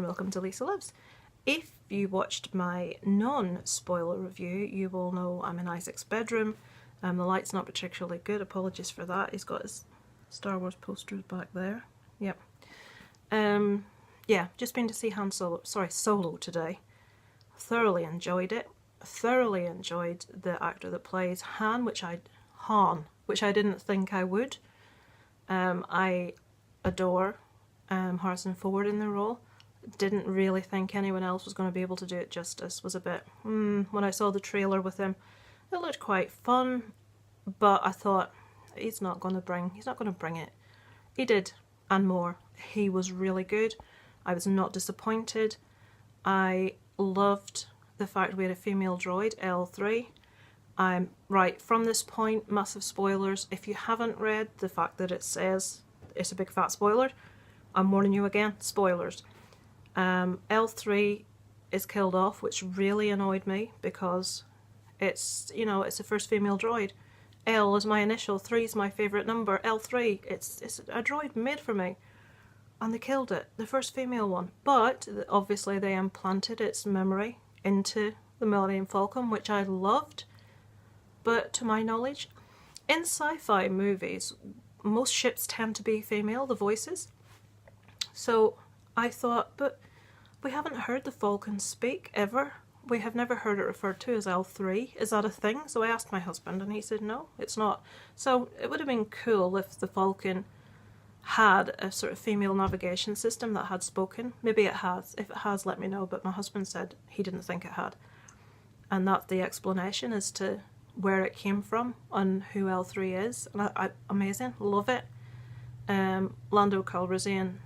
and welcome to Lisa Lives. If you watched my non-spoiler review, you will know I'm in Isaac's bedroom. The light's not particularly good, apologies for that. He's got his Star Wars posters back there. Yep. Yeah, just been to see Solo today. Thoroughly enjoyed it. Thoroughly enjoyed the actor that plays Han, which I didn't think I would. I adore Harrison Ford in the role. Didn't really think anyone else was going to be able to do it justice. Was a bit, when I saw the trailer with him, it looked quite fun, but I thought, he's not going to bring it. He did, and more. He was really good. I was not disappointed. I loved the fact we had a female droid, L3. Right, from this point, massive spoilers. If you haven't read the fact that it says it's a big fat spoiler, I'm warning you again, spoilers. L3 is killed off, which really annoyed me because it's, it's the first female droid. L is my initial, 3 is my favourite number. L3, it's a droid made for me. And they killed it, the first female one. But obviously they implanted its memory into the Millennium Falcon, which I loved. But to my knowledge, in sci-fi movies, most ships tend to be female, the voices. So I thought, but we haven't heard the Falcon speak ever. We have never heard it referred to as L3. Is that a thing? So I asked my husband and he said, no, it's not. So it would have been cool if the Falcon had a sort of female navigation system that had spoken. Maybe it has. If it has, let me know. But my husband said he didn't think it had. And that's the explanation as to where it came from and who L3 is. And amazing. Love it. Lando Calrissian.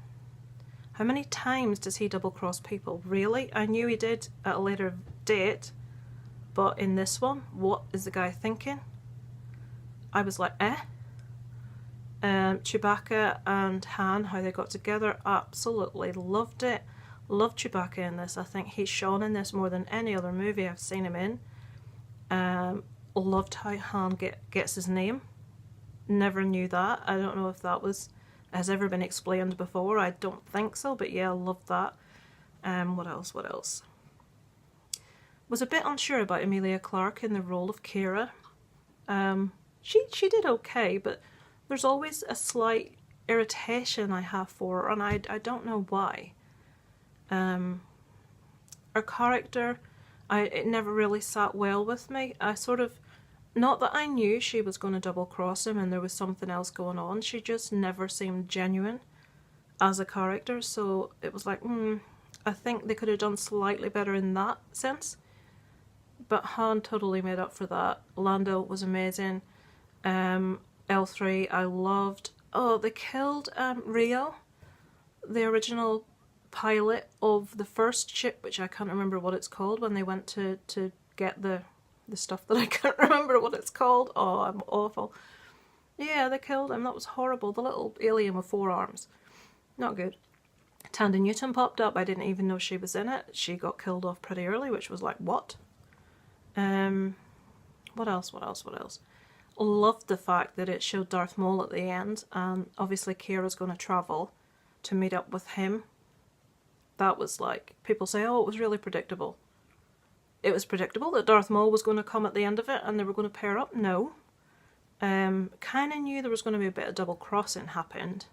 How many times does he double-cross people? Really? I knew he did at a later date. But in this one, what is the guy thinking? I was like, eh? Chewbacca and Han, how they got together, absolutely loved it. Loved Chewbacca in this. I think he's shone in this more than any other movie I've seen him in. Loved how Han gets his name. Never knew that. I don't know if that has ever been explained before. I don't think so, but yeah, I loved that. What else? Was a bit unsure about Emilia Clarke in the role of Qi'ra. She did okay, but there's always a slight irritation I have for her, and I don't know why. Her character, it never really sat well with me. Not that I knew she was going to double cross him and there was something else going on, she just never seemed genuine as a character, so it was like, I think they could have done slightly better in that sense. But Han totally made up for that. Lando was amazing. L3 I loved. Oh, they killed Rio, the original pilot of the first ship, which I can't remember what it's called, when they went to get the stuff that I can't remember what it's called. Oh, I'm awful. Yeah, they killed him. That was horrible. The little alien with 4 arms. Not good. Thandie Newton popped up. I didn't even know she was in it. She got killed off pretty early, which was like, what? What else? Loved the fact that it showed Darth Maul at the end, and obviously Qi'ra's going to travel to meet up with him. That was like, people say, oh, it was really predictable. It was predictable that Darth Maul was going to come at the end of it and they were going to pair up? No. Kind of knew there was going to be a bit of double crossing happened.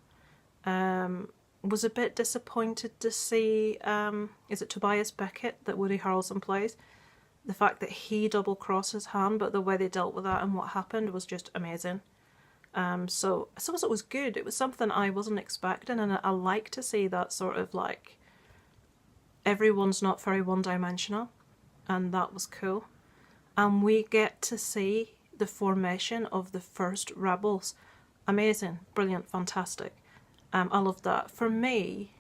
Was a bit disappointed to see, is it Tobias Beckett that Woody Harrelson plays? The fact that he double crosses Han, but the way they dealt with that and what happened was just amazing. So I suppose it was good. It was something I wasn't expecting, and I like to see that sort of like, everyone's not very one-dimensional. And that was cool. And we get to see the formation of the first rebels. Amazing, brilliant, fantastic. I love that. For me,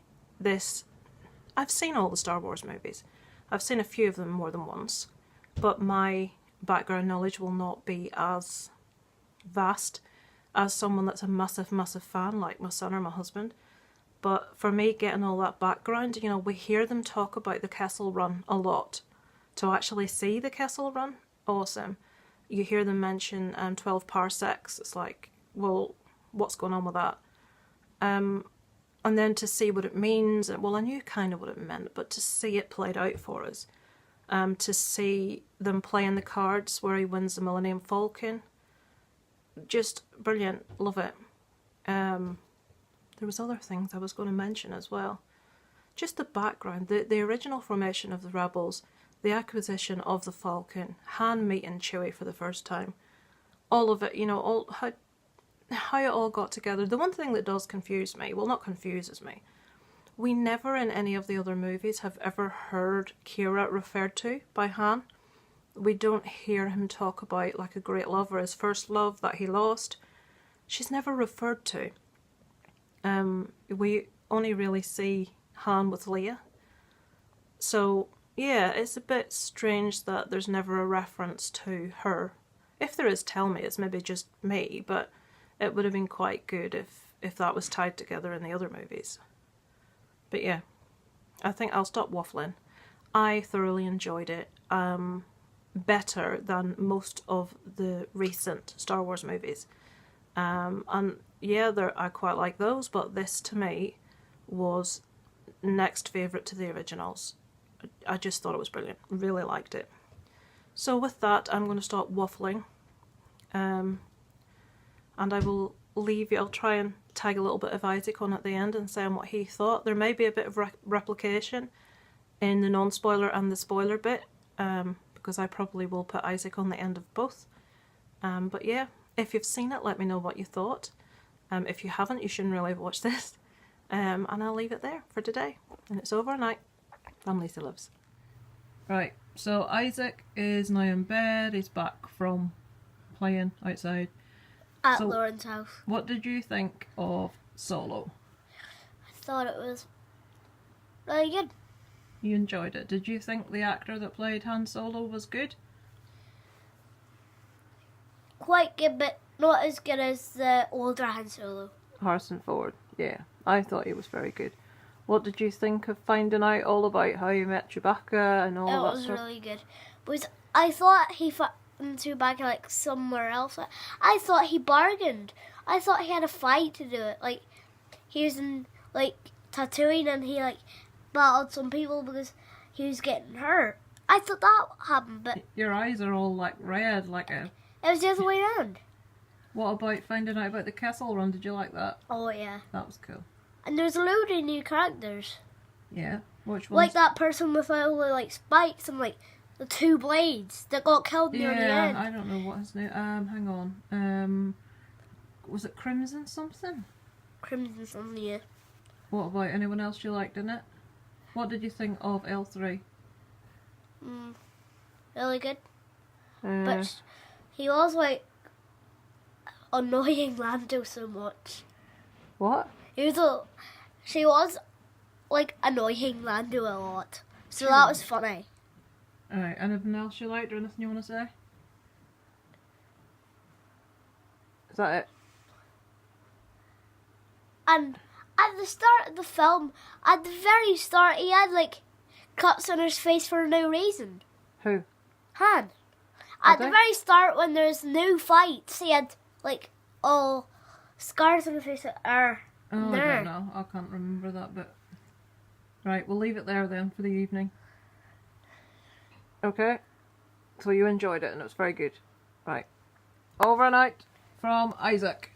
I've seen all the Star Wars movies. I've seen a few of them more than once, but my background knowledge will not be as vast as someone that's a massive, massive fan like my son or my husband. But for me, getting all that background, we hear them talk about the Kessel Run a lot. To actually see the Kessel Run, awesome. You hear them mention 12 parsecs. It's like, well, what's going on with that? and then to see what it means, well, I knew kind of what it meant, but to see it played out for us, to see them playing the cards where he wins the Millennium Falcon, just brilliant, love it. There was other things I was going to mention as well. Just the background, the original formation of the Rebels, the acquisition of the Falcon, Han meeting Chewie for the first time, all of it, you know, all how it all got together. The one thing that does confuse me, well, not confuses me, we never in any of the other movies have ever heard Qi'ra referred to by Han. We don't hear him talk about like a great love or his first love that he lost. She's never referred to. We only really see Han with Leia. So yeah, it's a bit strange that there's never a reference to her. If there is, tell me, it's maybe just me, but it would have been quite good if that was tied together in the other movies. But yeah, I think I'll stop waffling. I thoroughly enjoyed it. Better than most of the recent Star Wars movies. And yeah, I quite like those, but this to me was next favourite to the originals. I just thought it was brilliant. Really liked it. So with that, I'm going to stop waffling. And I will leave you. I'll try and tag a little bit of Isaac on at the end and say what he thought. There may be a bit of replication in the non-spoiler and the spoiler bit, because I probably will put Isaac on the end of both. But yeah, if you've seen it, let me know what you thought. If you haven't, you shouldn't really watch this. And I'll leave it there for today. And it's over night. I'm Lisa Lives. Right, so Isaac is now in bed. He's back from playing outside. At So, Lauren's house. What did you think of Solo? I thought it was really good. You enjoyed it. Did you think the actor that played Han Solo was good? Quite good, but not as good as the older Han Solo. Harrison Ford, yeah. I thought he was very good. What did you think of finding out all about how he met Chewbacca and all It that was stuff? really good. Because I thought he found Chewbacca like somewhere else. I thought he bargained. I thought he had a fight to do it. Like, he was in like Tatooine and he like battled some people because he was getting hurt. I thought that happened, but Your eyes are all like red, like a... it was the other way around. What about finding out about the Kessel Run? Did you like that? Oh yeah. That was cool. And there's a load of new characters. Yeah? Which ones? Like that person with all the like spikes and like the two blades that got killed near the end. I don't know what his name... hang on. Was it Crimson something? Crimson something, yeah. What about anyone else you liked in it? What did you think of L3? Really good. But he was like annoying Lando so much. What? She was like annoying Lando a lot. So that was funny. Alright, anything else you liked or anything you want to say? Is that it? And at the start of the film, at the very start, he had like cuts on his face for no reason. Who? Han. At the Okay. very start, when there's no fights, he had like all scars on his face that are Oh, there. I don't know. I can't remember that bit. Right, we'll leave it there then for the evening. Okay. So you enjoyed it and it was very good. Right. Over and out from Isaac.